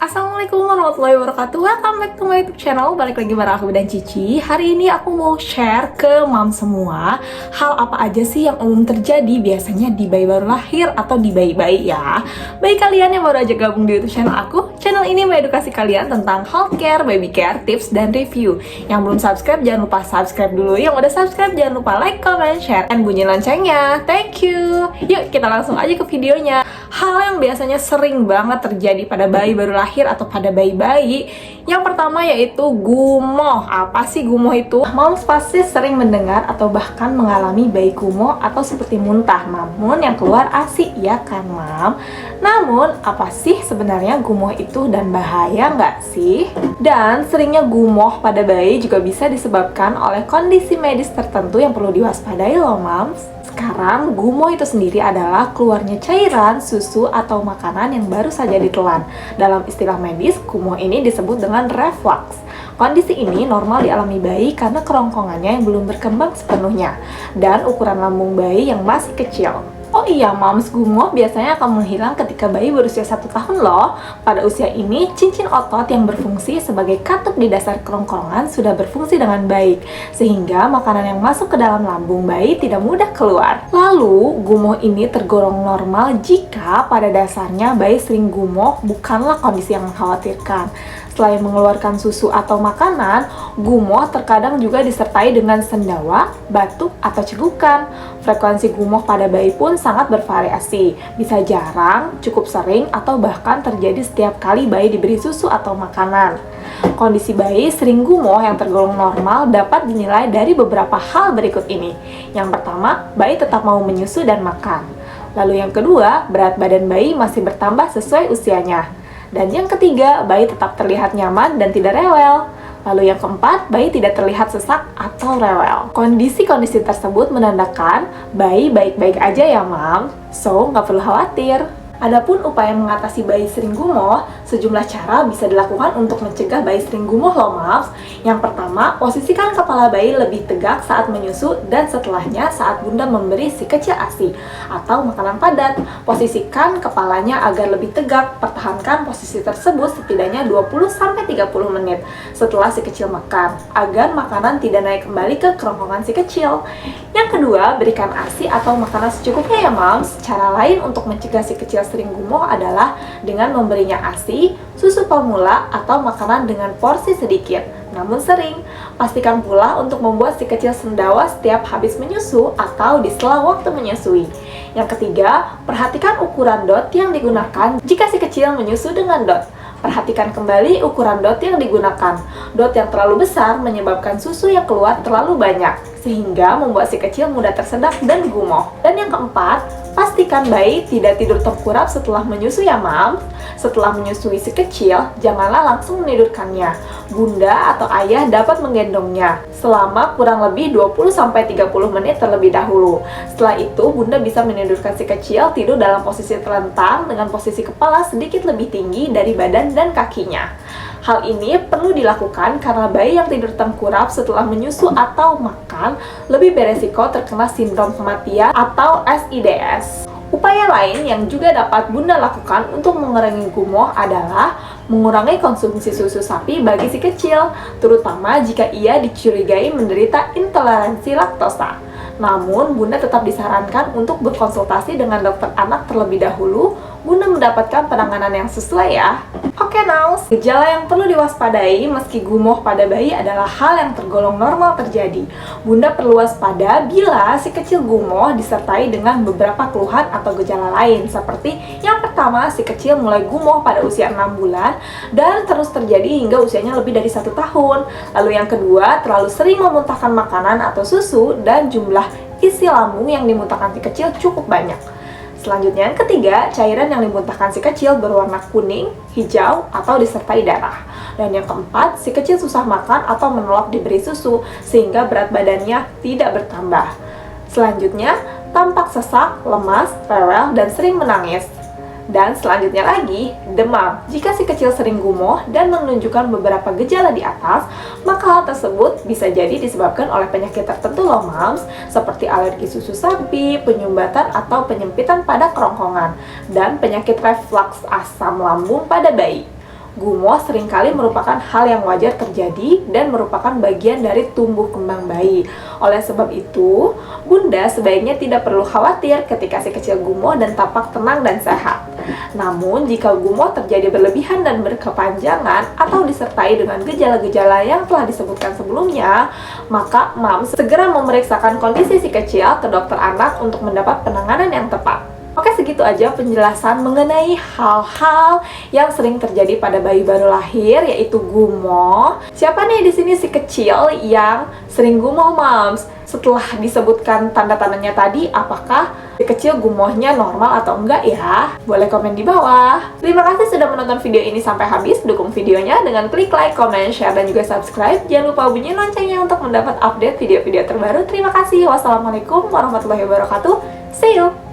Assalamualaikum warahmatullahi wabarakatuh. Welcome back to my YouTube channel. Balik lagi bareng aku dan Cici. Hari ini aku mau share ke mam semua hal apa aja sih yang umum terjadi biasanya di bayi baru lahir atau di bayi-bayi ya. Bagi kalian yang baru aja gabung di YouTube channel aku, channel ini mengedukasi kalian tentang healthcare, baby care, tips, dan review. Yang belum subscribe jangan lupa subscribe dulu. Yang udah subscribe jangan lupa like, comment, share, dan bunyi loncengnya. Thank you. Yuk kita langsung aja ke videonya. Hal yang biasanya sering banget terjadi pada bayi baru lahir atau pada bayi-bayi, yang pertama yaitu gumoh. Apa sih gumoh itu? Moms pasti sering mendengar atau bahkan mengalami bayi gumoh atau seperti muntah, namun yang keluar ASI, ya kan mam? Namun apa sih sebenarnya gumoh itu dan bahaya nggak sih? Dan seringnya gumoh pada bayi juga bisa disebabkan oleh kondisi medis tertentu yang perlu diwaspadai loh mams. Sekarang, gumoh itu sendiri adalah keluarnya cairan, susu, atau makanan yang baru saja ditelan. Dalam istilah medis, gumoh ini disebut dengan reflux. Kondisi ini normal dialami bayi karena kerongkongannya yang belum berkembang sepenuhnya, dan ukuran lambung bayi yang masih kecil. Oh iya mams, gumoh biasanya akan menghilang ketika bayi berusia 1 tahun loh. Pada usia ini, cincin otot yang berfungsi sebagai katup di dasar kerongkongan sudah berfungsi dengan baik, sehingga makanan yang masuk ke dalam lambung bayi tidak mudah keluar. Lalu, gumoh ini tergolong normal jika pada dasarnya bayi sering gumoh bukanlah kondisi yang mengkhawatirkan. Selain mengeluarkan susu atau makanan, gumoh terkadang juga disertai dengan sendawa, batuk, atau cegukan. Frekuensi gumoh pada bayi pun sangat bervariasi, bisa jarang, cukup sering, atau bahkan terjadi setiap kali bayi diberi susu atau makanan. Kondisi bayi sering gumoh yang tergolong normal dapat dinilai dari beberapa hal berikut ini. Yang pertama, bayi tetap mau menyusu dan makan. Lalu yang kedua, berat badan bayi masih bertambah sesuai usianya. Dan yang ketiga, bayi tetap terlihat nyaman dan tidak rewel. Lalu yang keempat, bayi tidak terlihat sesak atau rewel. Kondisi-kondisi tersebut menandakan bayi baik-baik aja ya mam, so nggak perlu khawatir. Adapun upaya mengatasi bayi sering gumoh, sejumlah cara bisa dilakukan untuk mencegah bayi sering gumoh loh mams. Yang pertama, posisikan kepala bayi lebih tegak saat menyusu dan setelahnya saat bunda memberi si kecil ASI atau makanan padat. Posisikan kepalanya agar lebih tegak, pertahankan posisi tersebut setidaknya 20-30 menit setelah si kecil makan, agar makanan tidak naik kembali ke kerongkongan si kecil. Yang kedua, berikan ASI atau makanan secukupnya ya mams. Cara lain untuk mencegah si kecil sering gumoh adalah dengan memberinya ASI, susu formula, atau makanan dengan porsi sedikit, namun sering. Pastikan pula untuk membuat si kecil sendawa setiap habis menyusu atau di sela waktu menyusui. Yang ketiga, perhatikan ukuran dot yang digunakan jika si kecil menyusu dengan dot. Perhatikan kembali ukuran dot yang digunakan. Dot yang terlalu besar menyebabkan susu yang keluar terlalu banyak, sehingga membuat si kecil mudah tersedak dan gumoh. Dan yang keempat, pastikan bayi tidak tidur tengkurap setelah menyusui ya mam. Setelah menyusui si kecil, janganlah langsung menidurkannya. Bunda atau ayah dapat menggendongnya selama kurang lebih 20-30 menit terlebih dahulu. Setelah itu, bunda bisa menidurkan si kecil tidur dalam posisi terlentang dengan posisi kepala sedikit lebih tinggi dari badan dan kakinya. Hal ini perlu dilakukan karena bayi yang tidur tengkurap setelah menyusu atau makan lebih beresiko terkena sindrom kematian atau SIDS. Upaya lain yang juga dapat bunda lakukan untuk mengurangi gumoh adalah mengurangi konsumsi susu sapi bagi si kecil, terutama jika ia dicurigai menderita intoleransi laktosa. Namun, bunda tetap disarankan untuk berkonsultasi dengan dokter anak terlebih dahulu guna mendapatkan penanganan yang sesuai ya. Oke now, gejala yang perlu diwaspadai meski gumoh pada bayi adalah hal yang tergolong normal terjadi. Bunda perlu waspada bila si kecil gumoh disertai dengan beberapa keluhan atau gejala lain, seperti yang pertama, si kecil mulai gumoh pada usia 6 bulan dan terus terjadi hingga usianya lebih dari 1 tahun. Lalu yang kedua, terlalu sering memuntahkan makanan atau susu dan jumlah isi lambung yang dimuntahkan si kecil cukup banyak. Selanjutnya, yang ketiga, cairan yang dimuntahkan si kecil berwarna kuning, hijau, atau disertai darah. Dan yang keempat, si kecil susah makan atau menolak diberi susu, sehingga berat badannya tidak bertambah. Selanjutnya, tampak sesak, lemas, rewel, dan sering menangis. Dan selanjutnya lagi, demam. Jika si kecil sering gumoh dan menunjukkan beberapa gejala di atas, maka hal tersebut bisa jadi disebabkan oleh penyakit tertentu loh mams, seperti alergi susu sapi, penyumbatan atau penyempitan pada kerongkongan, dan penyakit reflux asam lambung pada bayi. gumoh seringkali merupakan hal yang wajar terjadi dan merupakan bagian dari tumbuh kembang bayi. Oleh sebab itu, Bunda sebaiknya tidak perlu khawatir ketika si kecil gumoh dan tampak tenang dan sehat. Namun, jika gumoh terjadi berlebihan dan berkepanjangan atau disertai dengan gejala-gejala yang telah disebutkan sebelumnya, maka moms segera memeriksakan kondisi si kecil ke dokter anak untuk mendapat penanganan yang tepat. Oke, segitu aja penjelasan mengenai hal-hal yang sering terjadi pada bayi baru lahir, yaitu gumoh. Siapa nih di sini si kecil yang sering gumoh, moms? Setelah disebutkan tanda-tandanya tadi, apakah si kecil gumohnya normal atau enggak ya? Boleh komen di bawah. Terima kasih sudah menonton video ini sampai habis. Dukung videonya dengan klik like, comment, share, dan juga subscribe. Jangan lupa bunyiin loncengnya untuk mendapat update video-video terbaru. Terima kasih. Wassalamualaikum warahmatullahi wabarakatuh. See you!